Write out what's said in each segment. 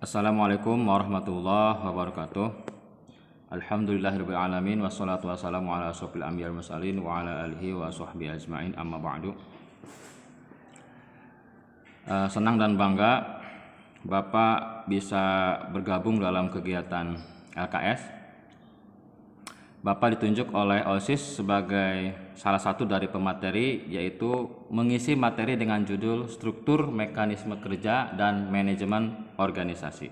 Assalamualaikum warahmatullahi wabarakatuh. Alhamdulillahirabbil alamin wassalatu wassalamu ala asyrofil anbiya'i wal mursalin wa ala alihi wa sahbihi ajmain amma ba'du. Senang dan bangga Bapak bisa bergabung dalam kegiatan LKS. Bapak ditunjuk oleh OSIS sebagai salah satu dari pemateri, yaitu mengisi materi dengan judul Struktur Mekanisme Kerja dan Manajemen Organisasi.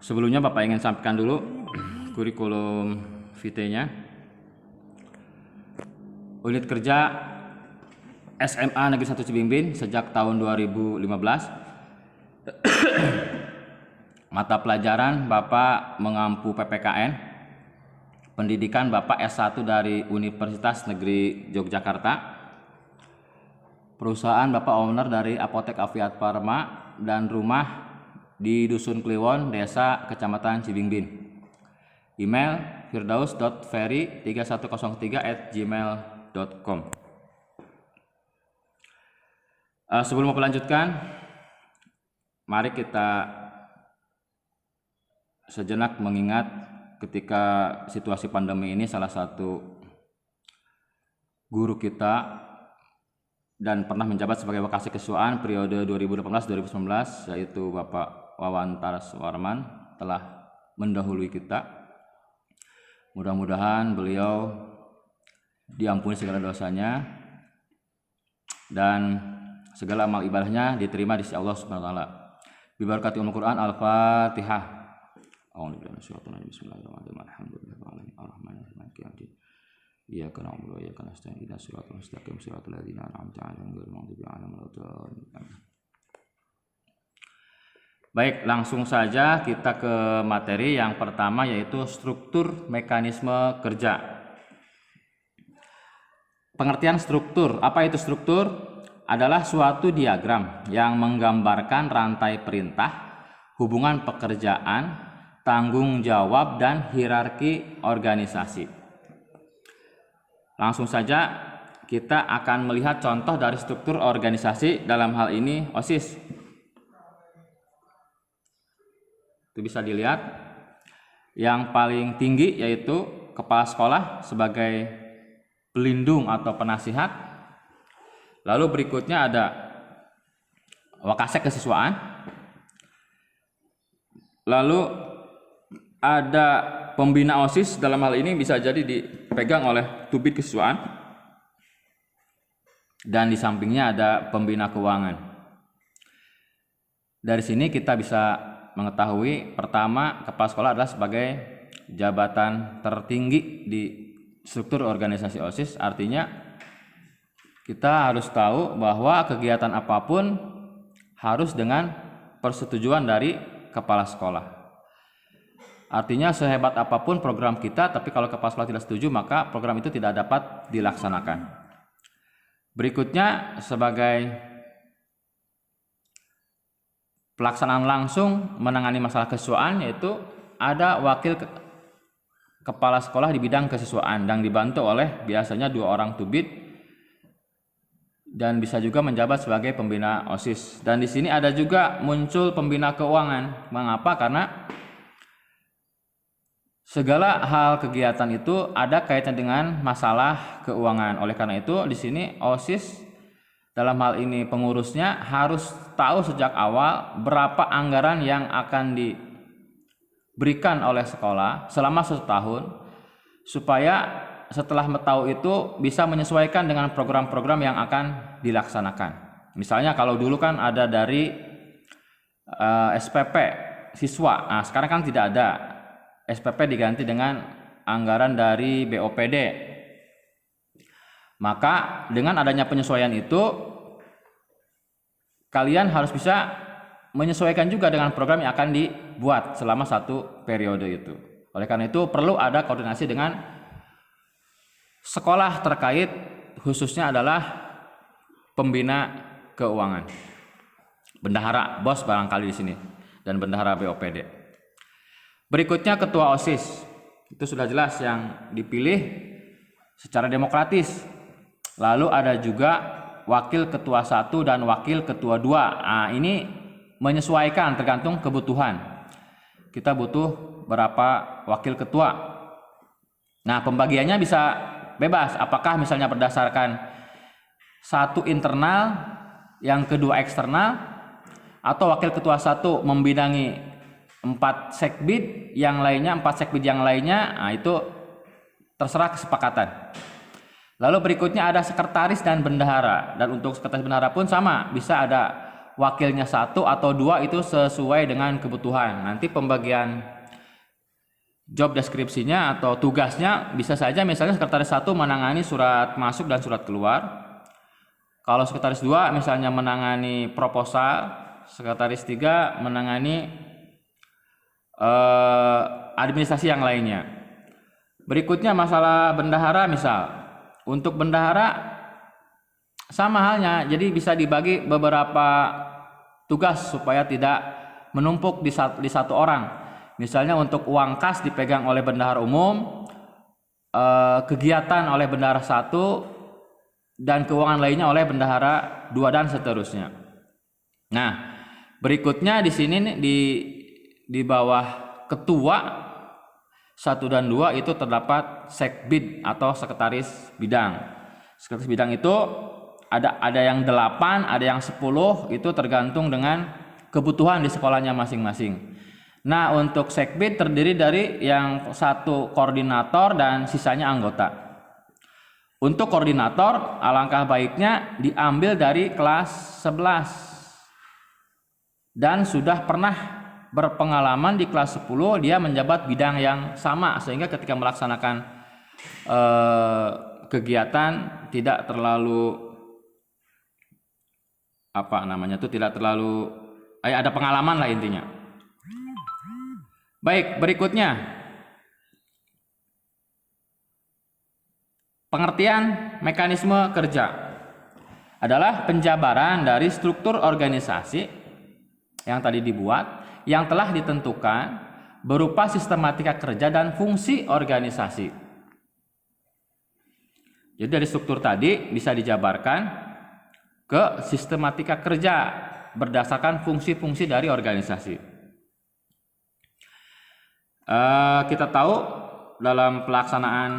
Sebelumnya Bapak ingin sampaikan dulu kurikulum vitae-nya. Unit kerja SMA Negeri 1 Cibimbing sejak tahun 2015. Mata pelajaran Bapak mengampu PPKN. Pendidikan Bapak S1 dari Universitas Negeri Yogyakarta. Perusahaan Bapak owner dari Apotek Afiat Pharma dan rumah di Dusun Kliwon, Desa Kecamatan Cibimbing. Email firdaus.ferry3103@gmail.com. Sebelum Bapak lanjutkan, mari kita sejenak mengingat ketika situasi pandemi ini salah satu guru kita dan pernah menjabat sebagai Wakasek Kesiswaan periode 2018-2019, yaitu Bapak Wawan Taraswarman, telah mendahului kita. Mudah-mudahan beliau diampuni segala dosanya dan segala amal ibadahnya diterima di sisi Allah Subhanahu wa taala. Bibarakati Ummul Quran. Al-Fatihah. Bismillahirrahmanirrahim. Alhamdulillahirabbil alamin. Iyyaka na'budu wa iyyaka nasta'in. Ihdinas siratal mustaqim. Siratal ladzina an'amta 'alaihim ghairil maghdubi 'alaihim waladdallin. Baik, langsung saja kita ke materi yang pertama, yaitu struktur mekanisme kerja. Pengertian struktur. Apa itu struktur? Adalah suatu diagram yang menggambarkan rantai perintah, hubungan pekerjaan, tanggung jawab, dan hierarki organisasi. Langsung saja kita akan melihat contoh dari struktur organisasi, dalam hal ini OSIS. Itu bisa dilihat yang paling tinggi yaitu kepala sekolah sebagai pelindung atau penasihat. Lalu berikutnya ada Wakasek Kesiswaan. Lalu ada pembina OSIS, dalam hal ini bisa jadi dipegang oleh Tubit Kesiswaan. Dan di sampingnya ada pembina keuangan. Dari sini kita bisa mengetahui, pertama, kepala sekolah adalah sebagai jabatan tertinggi di struktur organisasi OSIS. Artinya kita harus tahu bahwa kegiatan apapun harus dengan persetujuan dari kepala sekolah. Artinya sehebat apapun program kita, tapi kalau kepala sekolah tidak setuju, maka program itu tidak dapat dilaksanakan. Berikutnya, sebagai pelaksanaan langsung menangani masalah kesiswaan, yaitu ada wakil kepala sekolah di bidang kesiswaan yang dibantu oleh biasanya 2 orang tubit dan bisa juga menjabat sebagai pembina OSIS. Dan di sini ada juga muncul pembina keuangan. Mengapa? Karena segala hal kegiatan itu ada kaitan dengan masalah keuangan. Oleh karena itu, di sini OSIS dalam hal ini pengurusnya harus tahu sejak awal berapa anggaran yang akan diberikan oleh sekolah selama 1 tahun, supaya setelah tahu itu bisa menyesuaikan dengan program-program yang akan dilaksanakan. Misalnya kalau dulu kan ada dari SPP siswa. Nah, sekarang kan tidak ada. SPP diganti dengan anggaran dari BOPD. Maka dengan adanya penyesuaian itu, kalian harus bisa menyesuaikan juga dengan program yang akan dibuat selama 1 periode itu. Oleh karena itu perlu ada koordinasi dengan sekolah terkait, khususnya adalah pembina keuangan. Bendahara BOS barangkali di sini dan bendahara BOPD. Berikutnya ketua OSIS. Itu sudah jelas yang dipilih secara demokratis. Lalu ada juga wakil ketua 1 dan wakil ketua 2. Nah, ini menyesuaikan tergantung kebutuhan. Kita butuh berapa wakil ketua. Nah, pembagiannya bisa bebas. Apakah misalnya berdasarkan satu internal, yang kedua eksternal, atau wakil ketua satu membidangi 4 sekbid, yang lainnya 4 sekbid yang lainnya. Nah, itu terserah kesepakatan. Lalu berikutnya ada sekretaris dan bendahara. Dan untuk sekretaris bendahara pun sama, bisa ada wakilnya 1 atau 2, itu sesuai dengan kebutuhan. Nanti pembagian job deskripsinya atau tugasnya bisa saja misalnya sekretaris 1 menangani surat masuk dan surat keluar. Kalau sekretaris 2 misalnya menangani proposal, sekretaris 3 menangani administrasi yang lainnya. Berikutnya masalah bendahara misal. Untuk bendahara sama halnya, jadi bisa dibagi beberapa tugas supaya tidak menumpuk di satu orang. Misalnya untuk uang kas dipegang oleh bendahara umum, kegiatan oleh bendahara 1, dan keuangan lainnya oleh bendahara 2 dan seterusnya. Nah, berikutnya di sini di bawah ketua 1 dan 2 itu terdapat sekbid atau sekretaris bidang. Sekretaris bidang itu ada yang 8, ada yang 10, itu tergantung dengan kebutuhan di sekolahnya masing-masing. Nah, untuk sekbid terdiri dari yang 1 koordinator dan sisanya anggota. Untuk koordinator, alangkah baiknya diambil dari kelas 11 dan sudah pernah berpengalaman di kelas 10, dia menjabat bidang yang sama, sehingga ketika melaksanakan kegiatan tidak terlalu ada pengalaman lah intinya. Baik, berikutnya pengertian mekanisme kerja adalah penjabaran dari struktur organisasi yang tadi dibuat, yang telah ditentukan berupa sistematika kerja dan fungsi organisasi. Jadi dari struktur tadi bisa dijabarkan ke sistematika kerja berdasarkan fungsi-fungsi dari organisasi. Kita tahu dalam pelaksanaan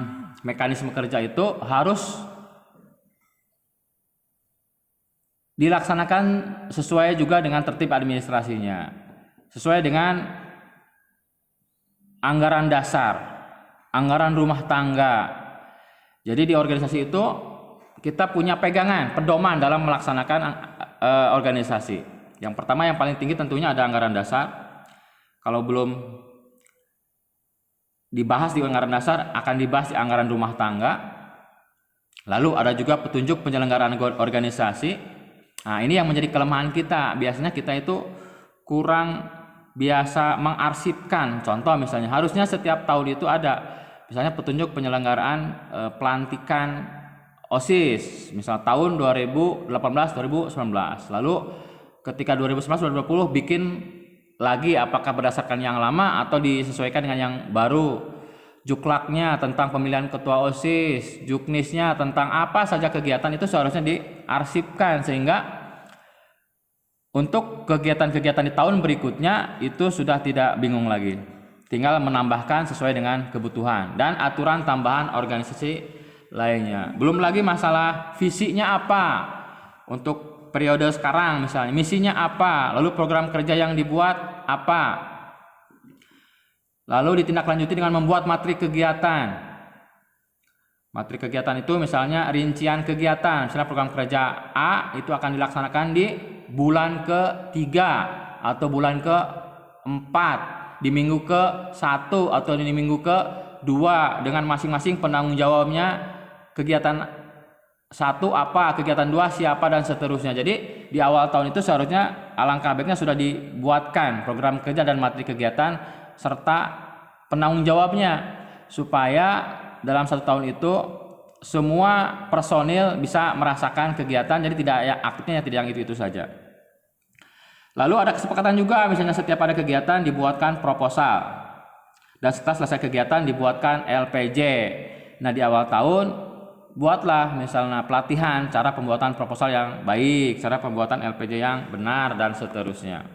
mekanisme kerja itu harus dilaksanakan sesuai juga dengan tertib administrasinya, sesuai dengan anggaran dasar, anggaran rumah tangga. Jadi di organisasi itu kita punya pegangan, pedoman dalam melaksanakan organisasi. Yang pertama, yang paling tinggi tentunya ada anggaran dasar. Kalau belum dibahas di anggaran dasar, akan dibahas di anggaran rumah tangga. Lalu ada juga petunjuk penyelenggaraan organisasi. Nah, ini yang menjadi kelemahan kita. Biasanya kita itu kurang biasa mengarsipkan. Contoh misalnya, harusnya setiap tahun itu ada misalnya petunjuk penyelenggaraan pelantikan OSIS, misal tahun 2018-2019. Lalu ketika 2019-2020 bikin lagi, apakah berdasarkan yang lama atau disesuaikan dengan yang baru. Juklaknya tentang pemilihan ketua OSIS, juknisnya tentang apa saja kegiatan itu seharusnya diarsipkan, sehingga untuk kegiatan-kegiatan di tahun berikutnya itu sudah tidak bingung lagi. Tinggal menambahkan sesuai dengan kebutuhan dan aturan tambahan organisasi lainnya. Belum lagi masalah visinya apa untuk periode sekarang, misalnya misinya apa, lalu program kerja yang dibuat apa, lalu ditindaklanjuti dengan membuat materi kegiatan. Materi kegiatan itu misalnya rincian kegiatan, misalnya program kerja A itu akan dilaksanakan di bulan ke-3 atau bulan ke-4, di minggu ke-1 atau di minggu ke-2, dengan masing-masing penanggung jawabnya. Kegiatan 1 apa, kegiatan 2 siapa, dan seterusnya. Jadi di awal tahun itu seharusnya alangkah baiknya sudah dibuatkan program kerja dan materi kegiatan serta penanggung jawabnya, supaya dalam 1 tahun itu semua personil bisa merasakan kegiatan, jadi tidak aktifnya tidak yang itu saja. Lalu ada kesepakatan juga, misalnya setiap ada kegiatan dibuatkan proposal, dan setelah selesai kegiatan dibuatkan LPJ. Nah, di awal tahun buatlah misalnya pelatihan cara pembuatan proposal yang baik, cara pembuatan LPJ yang benar, dan seterusnya.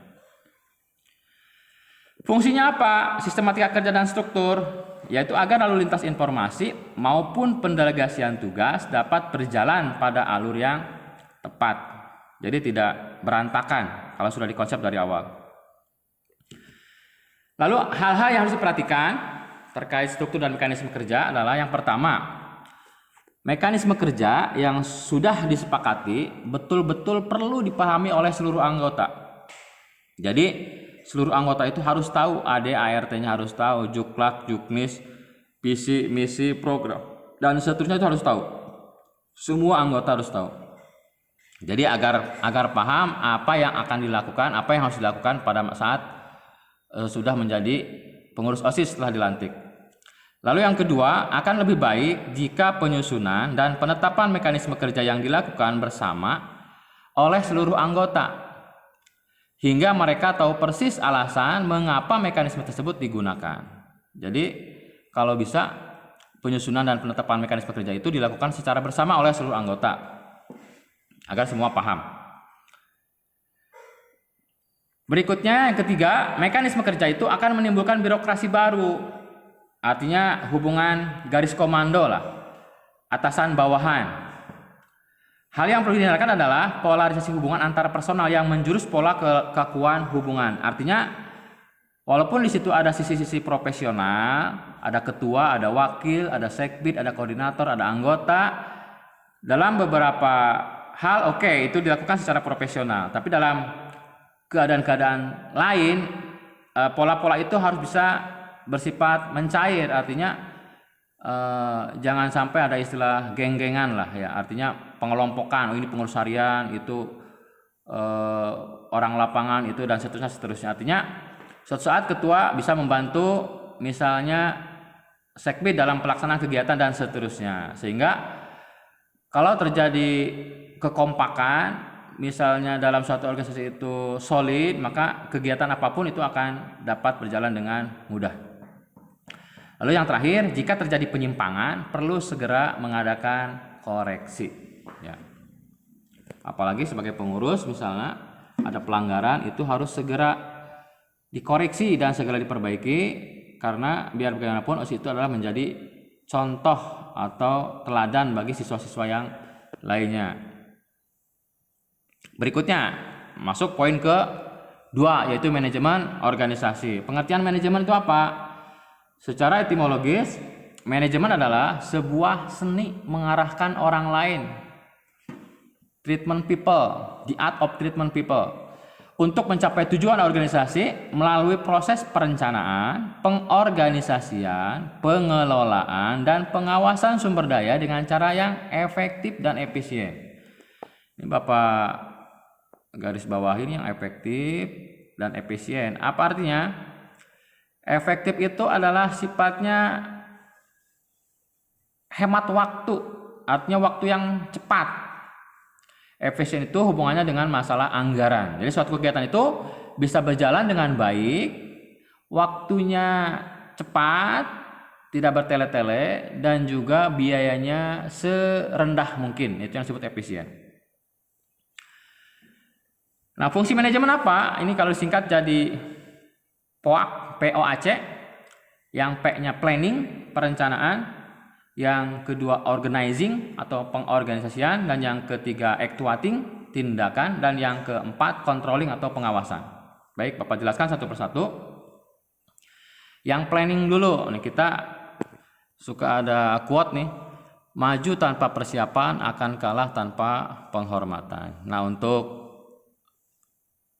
Fungsinya apa? Sistematika kerja dan struktur, yaitu agar lalu lintas informasi maupun pendelegasian tugas dapat berjalan pada alur yang tepat. Jadi tidak berantakan kalau sudah dikonsep dari awal. Lalu hal-hal yang harus diperhatikan terkait struktur dan mekanisme kerja adalah yang pertama, mekanisme kerja yang sudah disepakati betul-betul perlu dipahami oleh seluruh anggota. Jadi seluruh anggota itu harus tahu, AD/ART-nya harus tahu, Juklak, Juknis, visi, misi, program, dan seterusnya itu harus tahu. Semua anggota harus tahu. Jadi agar paham apa yang akan dilakukan, apa yang harus dilakukan pada saat sudah menjadi pengurus OSIS setelah dilantik. Lalu yang kedua, akan lebih baik jika penyusunan dan penetapan mekanisme kerja yang dilakukan bersama oleh seluruh anggota, hingga mereka tahu persis alasan mengapa mekanisme tersebut digunakan. Jadi kalau bisa penyusunan dan penetapan mekanisme kerja itu dilakukan secara bersama oleh seluruh anggota agar semua paham. Berikutnya yang ketiga, mekanisme kerja itu akan menimbulkan birokrasi baru. Artinya hubungan garis komando lah, atasan bawahan. Hal yang perlu dihindarkan adalah polarisasi hubungan antara personal yang menjurus pola kekakuan hubungan. Artinya walaupun di situ ada sisi-sisi profesional, ada ketua, ada wakil, ada sekbid, ada koordinator, ada anggota, dalam beberapa hal itu dilakukan secara profesional. Tapi dalam keadaan-keadaan lain, pola-pola itu harus bisa bersifat mencair. Artinya jangan sampai ada istilah geng-gengan lah ya, artinya pengelompokan, ini pengurus harian, itu orang lapangan itu, dan seterusnya. Artinya suatu saat ketua bisa membantu misalnya sekbid dalam pelaksanaan kegiatan dan seterusnya, sehingga kalau terjadi kekompakan misalnya dalam suatu organisasi itu solid, maka kegiatan apapun itu akan dapat berjalan dengan mudah. Lalu yang terakhir, jika terjadi penyimpangan perlu segera mengadakan koreksi ya. Apalagi sebagai pengurus misalnya ada pelanggaran, itu harus segera dikoreksi dan segera diperbaiki, karena biar bagaimanapun OSIS itu adalah menjadi contoh atau teladan bagi siswa-siswa yang lainnya. Berikutnya masuk poin kedua, yaitu manajemen organisasi. Pengertian manajemen itu apa? Secara etimologis, manajemen adalah sebuah seni mengarahkan orang lain. Treatment people, the art of treatment people, untuk mencapai tujuan organisasi melalui proses perencanaan, pengorganisasian, pengelolaan, dan pengawasan sumber daya dengan cara yang efektif dan efisien. Ini Bapak garis bawahin yang efektif dan efisien. Apa artinya? Efektif itu adalah sifatnya hemat waktu, artinya waktu yang cepat. Efisien itu hubungannya dengan masalah anggaran. Jadi suatu kegiatan itu bisa berjalan dengan baik, waktunya cepat, tidak bertele-tele, dan juga biayanya serendah mungkin. Itu yang disebut efisien. Nah, fungsi manajemen apa? Ini kalau disingkat jadi POAC, yang P-nya planning, perencanaan, yang kedua organizing atau pengorganisasian, dan yang ketiga actuating, tindakan, dan yang keempat controlling atau pengawasan. Baik, Bapak jelaskan satu persatu. Yang planning dulu, nih kita suka ada quote nih, maju tanpa persiapan akan kalah tanpa penghormatan. Nah, untuk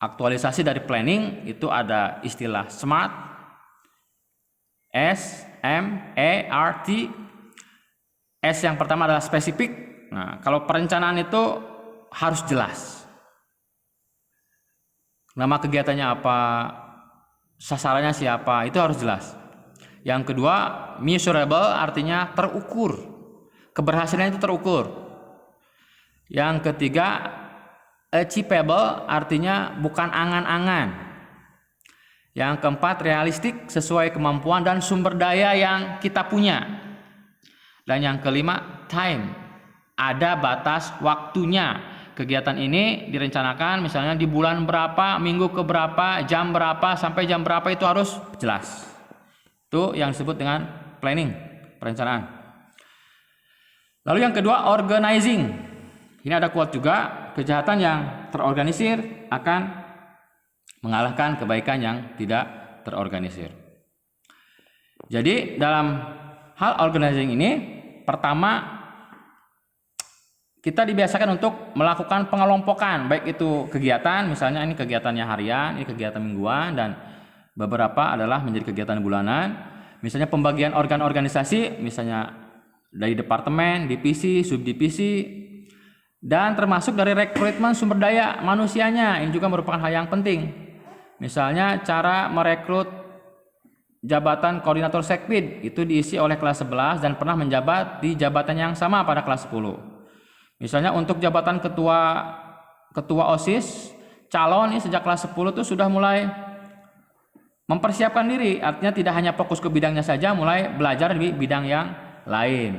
aktualisasi dari planning itu ada istilah SMART, S-M-A-R-T. S yang pertama adalah spesifik. Nah, kalau perencanaan itu harus jelas. Nama kegiatannya apa, sasarannya siapa, itu harus jelas. Yang kedua, measurable, artinya terukur. Keberhasilan itu terukur. Yang ketiga, achievable, artinya bukan angan-angan. Yang keempat, realistik, sesuai kemampuan dan sumber daya yang kita punya. Dan yang kelima, time, ada batas waktunya. kegiatan ini direncanakan misalnya di bulan berapa, minggu ke berapa, jam berapa, sampai jam berapa itu harus jelas. Itu yang disebut dengan planning, perencanaan. Lalu yang kedua, organizing. Ini ada quote juga, kejahatan yang terorganisir akan mengalahkan kebaikan yang tidak terorganisir. Jadi dalam hal organizing ini, pertama kita dibiasakan untuk melakukan pengelompokan, baik itu kegiatan, misalnya ini kegiatannya harian, ini kegiatan mingguan, dan beberapa adalah menjadi kegiatan bulanan. Misalnya pembagian organ organisasi, misalnya dari departemen, divisi, subdivisi, dan termasuk dari rekrutmen sumber daya manusianya. Ini juga merupakan hal yang penting. Misalnya cara merekrut jabatan koordinator sekbid itu diisi oleh kelas 11 dan pernah menjabat di jabatan yang sama pada kelas 10. Misalnya untuk jabatan ketua OSIS, calon ini sejak kelas 10 itu sudah mulai mempersiapkan diri, artinya tidak hanya fokus ke bidangnya saja, mulai belajar di bidang yang lain.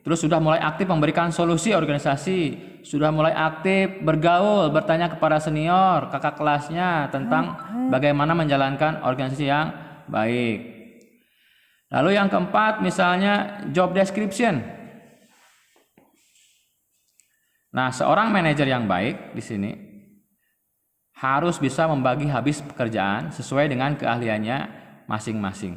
Terus sudah mulai aktif memberikan solusi organisasi, sudah mulai aktif bergaul, bertanya kepada senior, kakak kelasnya tentang bagaimana menjalankan organisasi yang baik. Lalu yang keempat misalnya job description. Nah, seorang manajer yang baik di sini harus bisa membagi habis pekerjaan sesuai dengan keahliannya masing-masing.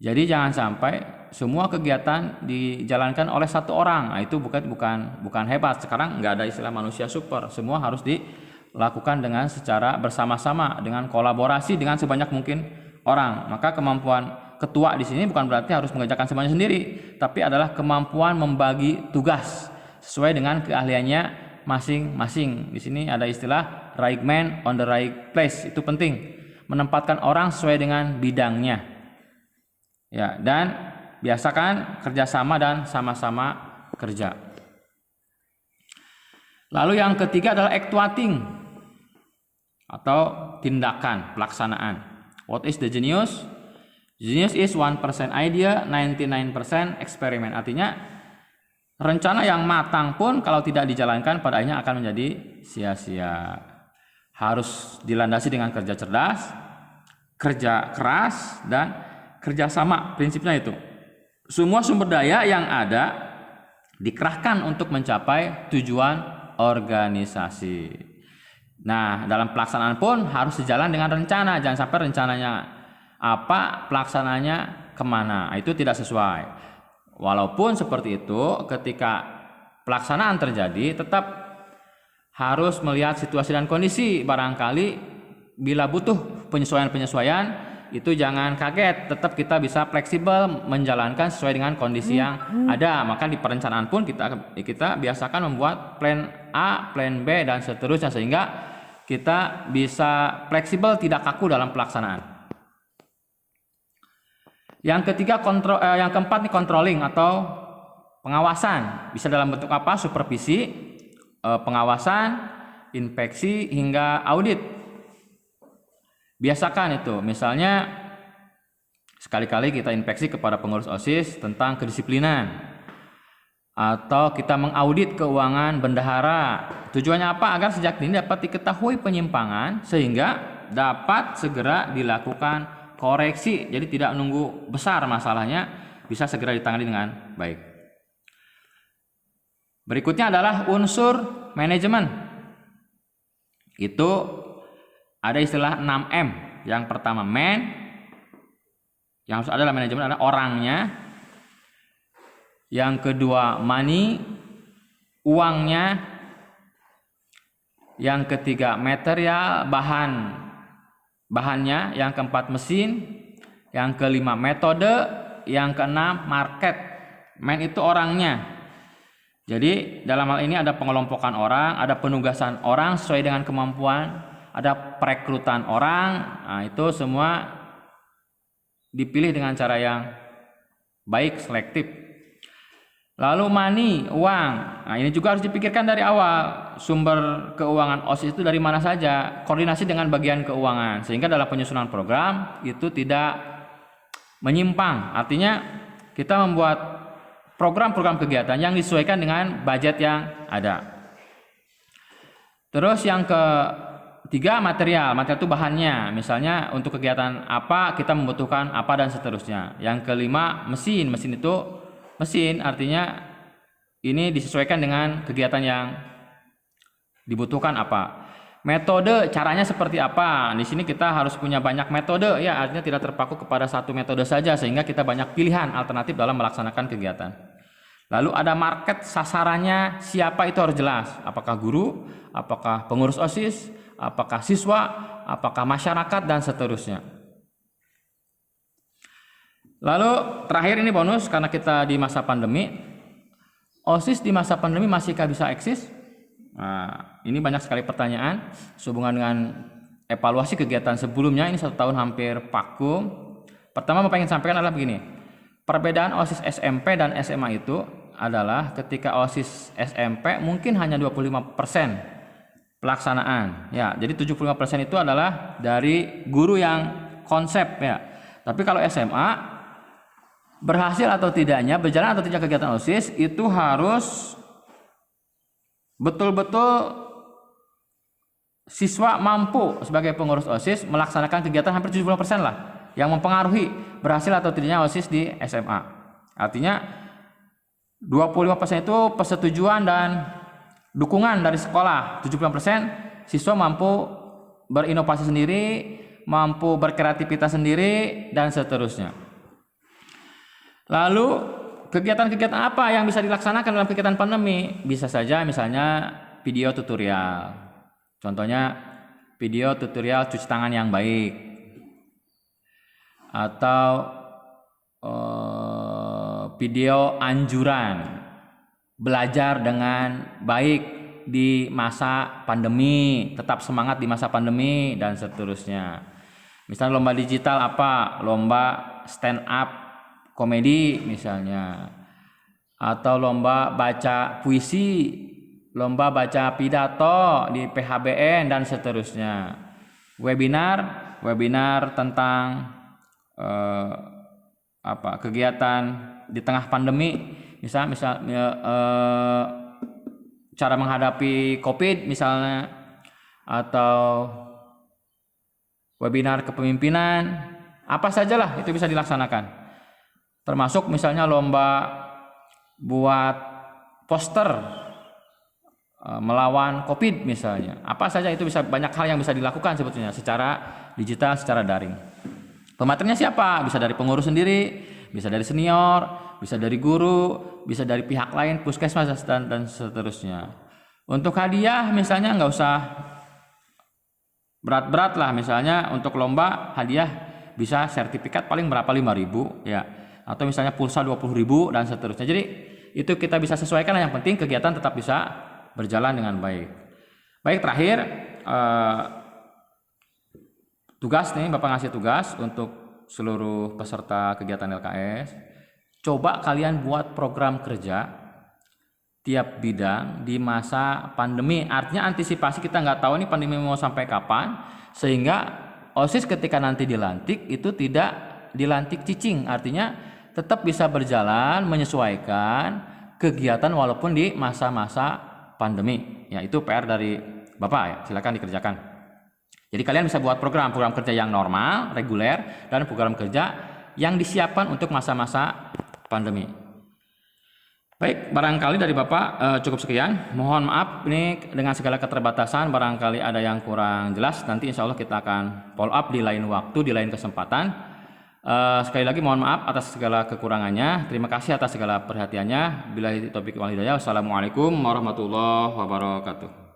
Jadi jangan sampai semua kegiatan dijalankan oleh satu orang. Nah, itu bukan hebat. Sekarang nggak ada istilah manusia super. Semua harus dilakukan dengan secara bersama-sama, dengan kolaborasi dengan sebanyak mungkin orang. Maka kemampuan ketua di sini bukan berarti harus mengerjakan semuanya sendiri, tapi adalah kemampuan membagi tugas sesuai dengan keahliannya masing-masing. Di sini ada istilah right man on the right place. Itu penting, menempatkan orang sesuai dengan bidangnya. Ya, dan biasakan kerjasama dan sama-sama kerja. Lalu yang ketiga adalah actuating atau tindakan pelaksanaan. What is the genius? Genius is 1% idea, 99% experiment. Artinya rencana yang matang pun kalau tidak dijalankan pada akhirnya akan menjadi sia-sia. Harus dilandasi dengan kerja cerdas, kerja keras, dan kerja sama. Prinsipnya itu. Semua sumber daya yang ada dikerahkan untuk mencapai tujuan organisasi. Nah, dalam pelaksanaan pun harus sejalan dengan rencana. Jangan sampai rencananya apa, pelaksananya kemana. Itu tidak sesuai. Walaupun seperti itu, ketika pelaksanaan terjadi, tetap harus melihat situasi dan kondisi. Barangkali bila butuh penyesuaian-penyesuaian, itu jangan kaget, tetap kita bisa fleksibel menjalankan sesuai dengan kondisi yang ada. Maka di perencanaan pun kita biasakan membuat plan A, plan B, dan seterusnya, sehingga kita bisa fleksibel, tidak kaku dalam pelaksanaan. Yang ketiga, yang keempat nih, controlling atau pengawasan. Bisa dalam bentuk apa? Supervisi, pengawasan, inspeksi, hingga audit. Biasakan itu. Misalnya sekali-kali kita inspeksi kepada pengurus OSIS tentang kedisiplinan, atau kita mengaudit keuangan bendahara. Tujuannya apa? Agar sejak dini dapat diketahui penyimpangan sehingga dapat segera dilakukan koreksi. Jadi tidak menunggu besar masalahnya, bisa segera ditangani dengan baik. Berikutnya adalah unsur manajemen. Itu ada istilah 6M. Yang pertama man, yang harus ada dalam manajemen adalah orangnya. Yang kedua money, uangnya. Yang ketiga material, bahannya. Yang keempat mesin. Yang kelima metode. Yang keenam market. Man itu orangnya. Jadi dalam hal ini ada pengelompokan orang, ada penugasan orang sesuai dengan kemampuan, ada perekrutan orang. Nah, itu semua dipilih dengan cara yang baik, selektif. Lalu money, uang. Nah, ini juga harus dipikirkan dari awal. Sumber keuangan OSIS itu dari mana saja, koordinasi dengan bagian keuangan, sehingga dalam penyusunan program itu tidak menyimpang. Artinya kita membuat program-program kegiatan yang disesuaikan dengan budget yang ada. Terus yang ketiga material. Material itu bahannya. Misalnya untuk kegiatan apa kita membutuhkan apa dan seterusnya. Yang kelima mesin. Mesin itu artinya ini disesuaikan dengan kegiatan yang dibutuhkan apa. Metode caranya seperti apa? Di sini kita harus punya banyak metode ya, artinya tidak terpaku kepada satu metode saja sehingga kita banyak pilihan alternatif dalam melaksanakan kegiatan. Lalu ada market, sasarannya siapa itu harus jelas. Apakah guru, apakah pengurus OSIS, apakah siswa, apakah masyarakat dan seterusnya. Lalu terakhir ini bonus karena kita di masa pandemi. OSIS di masa pandemi masihkah bisa eksis? Nah, ini banyak sekali pertanyaan sehubungan dengan evaluasi kegiatan sebelumnya. Ini 1 tahun hampir vakum. Pertama Bapak ingin sampaikan adalah begini. Perbedaan OSIS SMP dan SMA itu adalah ketika OSIS SMP mungkin hanya 25% pelaksanaan. Ya, jadi 75% itu adalah dari guru yang konsep ya. Tapi kalau SMA berhasil atau tidaknya, berjalan atau tidak kegiatan OSIS itu harus betul-betul siswa mampu sebagai pengurus OSIS melaksanakan kegiatan hampir 70% lah yang mempengaruhi berhasil atau tidaknya OSIS di SMA. Artinya 25% itu persetujuan dan dukungan dari sekolah, 75% siswa mampu berinovasi sendiri, mampu berkreativitas sendiri dan seterusnya. Lalu kegiatan-kegiatan apa yang bisa dilaksanakan dalam kegiatan pandemi? Bisa saja misalnya video tutorial. Contohnya video tutorial cuci tangan yang baik. Atau video anjuran belajar dengan baik di masa pandemi, tetap semangat di masa pandemi dan seterusnya. Misalnya lomba digital apa? Lomba stand up komedi misalnya. Atau lomba baca puisi, lomba baca pidato di PHBN dan seterusnya. Webinar tentang kegiatan di tengah pandemi, cara menghadapi COVID misalnya, atau webinar kepemimpinan, apa sajalah itu bisa dilaksanakan. Termasuk misalnya lomba buat poster melawan COVID misalnya. Apa saja itu bisa, banyak hal yang bisa dilakukan sebetulnya secara digital, secara daring. Pematerinya siapa? Bisa dari pengurus sendiri, bisa dari senior, bisa dari guru, bisa dari pihak lain, puskesmas dan seterusnya. Untuk hadiah misalnya nggak usah berat-berat lah, misalnya untuk lomba hadiah bisa sertifikat paling berapa 5.000 ya, atau misalnya pulsa 20.000 dan seterusnya. Jadi itu kita bisa sesuaikan, yang penting kegiatan tetap bisa berjalan dengan baik. Baik, terakhir tugas nih, Bapak ngasih tugas untuk seluruh peserta kegiatan LKS. Coba kalian buat program kerja tiap bidang di masa pandemi. Artinya antisipasi, kita nggak tahu nih pandemi mau sampai kapan, sehingga OSIS ketika nanti dilantik itu tidak dilantik cicing. Artinya tetap bisa berjalan menyesuaikan kegiatan walaupun di masa-masa pandemi. Ya, itu PR dari Bapak ya, silakan dikerjakan. Jadi kalian bisa buat program kerja yang normal, reguler, dan program kerja yang disiapkan untuk masa-masa pandemi. Baik, barangkali dari Bapak cukup sekian. Mohon maaf ini dengan segala keterbatasan, barangkali ada yang kurang jelas. Nanti insya Allah kita akan follow up di lain waktu, di lain kesempatan. Sekali lagi mohon maaf atas segala kekurangannya. Terima kasih atas segala perhatiannya. Billahi taufiq wal hidayah. Wassalamualaikum warahmatullahi wabarakatuh.